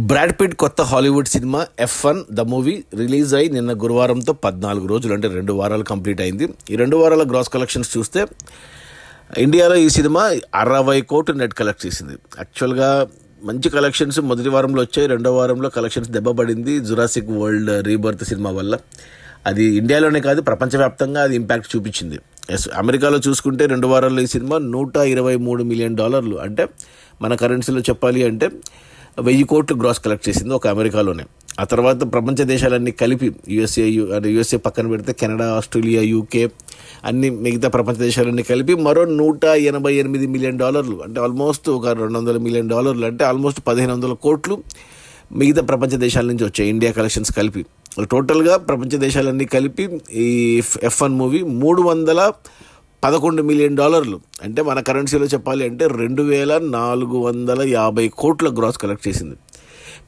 Brad Pitt కొత్త Hollywood cinema F1 the movie release అయి నిన్న గురువారంతో 14 రోజులు, అంటే 2 వారాలు కంప్లీట్ అయింది. ఈ 2 వారాల గ్రాస్ కలెక్షన్స్ చూస్తే ఇండియాలో ఈ సినిమా 60 కోట్లు నెట్ కలెక్ట్ చేసింది. యాక్చువల్గా మంచి కలెక్షన్స్ మొదటి వారంలో వచ్చాయి, 2వ వారంలో కలెక్షన్స్ దెబ్బపడింది జురాసిక్ వరల్డ్ రీబర్త్ సినిమా వల్ల. అది ఇండియాలోనే కాదు, ప్రపంచవ్యాప్తంగా అది ఇంపాక్ట్ చూపించింది. అమెరికాలో చూసుకుంటే 2 వారాల్లో ఈ సినిమా $123 మిలియన్, అంటే మన కరెన్సీలో చెప్పాలి అంటే 1000 కోట్లు గ్రాస్ కలెక్ట్ చేసింది ఒక అమెరికాలోనే. ఆ తర్వాత ప్రపంచ దేశాలన్నీ కలిపి యూఎస్ఏ పక్కన పెడితే కెనడా, ఆస్ట్రేలియా, యూకే అన్ని మిగతా ప్రపంచ దేశాలన్నీ కలిపి మరో $188 మిలియన్, అంటే ఆల్మోస్ట్ ఒక $200 మిలియన్, అంటే ఆల్మోస్ట్ 1500 కోట్లు మిగతా ప్రపంచ దేశాల నుంచి వచ్చాయి ఇండియా కలెక్షన్స్ కలిపి. టోటల్గా ప్రపంచ దేశాలన్నీ కలిపి ఈ F1 మూవీ $311 మిలియన్, అంటే మన కరెన్సీలో చెప్పాలి అంటే 2450 కోట్ల గ్రాస్ కలెక్ట్ చేసింది.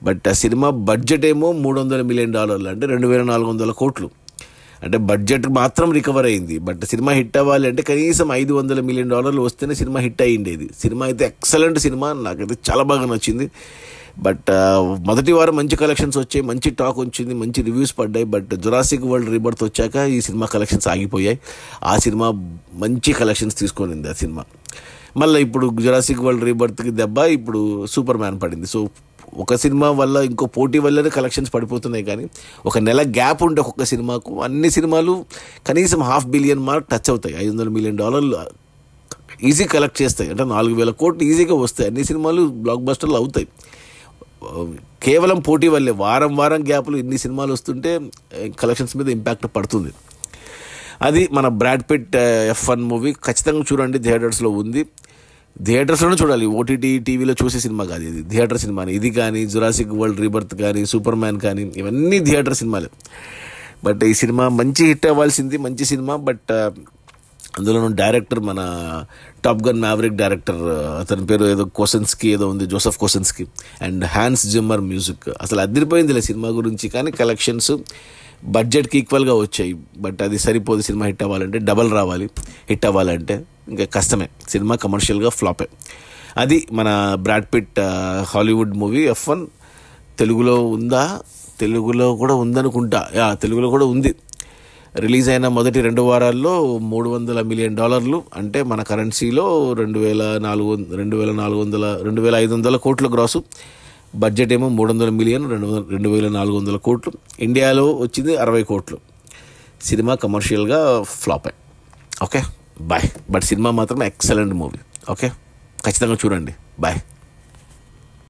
బట్ ఆ సినిమా బడ్జెట్ ఏమో $300 మిలియన్, అంటే 2400 కోట్లు. అంటే బడ్జెట్ మాత్రం రికవర్ అయింది. బట్ సినిమా హిట్ అవ్వాలి అంటే కనీసం $500 మిలియన్ వస్తేనే సినిమా హిట్ అయ్యిండేది. సినిమా అయితే ఎక్సలెంట్ సినిమా, నాకైతే చాలా బాగా నచ్చింది. బట్ మొదటి వారం మంచి కలెక్షన్స్ వచ్చాయి, మంచి టాక్ వచ్చింది, మంచి రివ్యూస్ పడ్డాయి. బట్ జురాసిక్ వరల్డ్ రీబర్త్ వచ్చాక ఈ సినిమా కలెక్షన్స్ ఆగిపోయాయి. ఆ సినిమా మంచి కలెక్షన్స్ తీసుకొనింది ఆ సినిమా. మళ్ళీ ఇప్పుడు జురాసిక్ వరల్డ్ రీబర్త్కి దెబ్బ ఇప్పుడు సూపర్ మ్యాన్ పడింది. సో ఒక సినిమా వల్ల ఇంకో పోటీ వల్లనే కలెక్షన్స్ పడిపోతున్నాయి. కానీ ఒక నెల గ్యాప్ ఉంటే ఒక్కొక్క సినిమాకు అన్ని సినిమాలు కనీసం $500 మిలియన్ మార్క్ టచ్ అవుతాయి. $500 మిలియన్ ఈజీ కలెక్ట్ చేస్తాయి, అంటే 4000 కోట్లు ఈజీగా వస్తాయి. అన్ని సినిమాలు బ్లాక్ బస్టర్లు అవుతాయి. కేవలం పోటీ వల్లే వారం గ్యాప్లు ఇన్ని సినిమాలు వస్తుంటే కలెక్షన్స్ మీద ఇంపాక్ట్ పడుతుంది. అది మన బ్రాడ్ పిట్ F1 మూవీ. ఖచ్చితంగా చూడండి, థియేటర్స్లో ఉంది. థియేటర్స్లోనే చూడాలి, ఓటీటీ టీవీలో చూసే సినిమా కాదు ఇది, థియేటర్ సినిమాని. ఇది కానీ జురాసిక్ వరల్డ్ రీబర్త్ కానీ సూపర్ మ్యాన్ కానీ ఇవన్నీ థియేటర్ సినిమాలే. బట్ ఈ సినిమా మంచి హిట్ అవ్వాల్సింది, మంచి సినిమా. బట్ అందులోనూ డైరెక్టర్ మన టాప్ గన్ మ్యావరిక్ డైరెక్టర్, అతని పేరు ఏదో కోసెన్స్కీ ఏదో ఉంది, Joseph Kosinski, and Hans Zimmer music. అసలు అదిరిపోయింది సినిమా గురించి. కానీ కలెక్షన్స్ బడ్జెట్కి ఈక్వల్గా వచ్చాయి. బట్ అది సరిపోదు, సినిమా హిట్ అవ్వాలంటే డబల్ రావాలి. హిట్ అవ్వాలంటే ఇంకా కష్టమే, సినిమా కమర్షియల్గా ఫ్లాపే. అది మన Brad Pitt Hollywood movie F1. తెలుగులో ఉందా? తెలుగులో కూడా ఉందనుకుంటా, తెలుగులో కూడా ఉంది. రిలీజ్ అయిన మొదటి 2 వారాల్లో $300 మిలియన్, అంటే మన కరెన్సీలో 2500 కోట్ల గ్రాసు. బడ్జెట్ ఏమో $300 మిలియన్, 2400 కోట్లు. ఇండియాలో వచ్చింది 60 కోట్లు. సినిమా కమర్షియల్గా ఫ్లాపే. Okay, bye. బట్ సినిమా మాత్రం ఎక్సలెంట్ మూవీ. ఓకే, ఖచ్చితంగా చూడండి. బాయ్.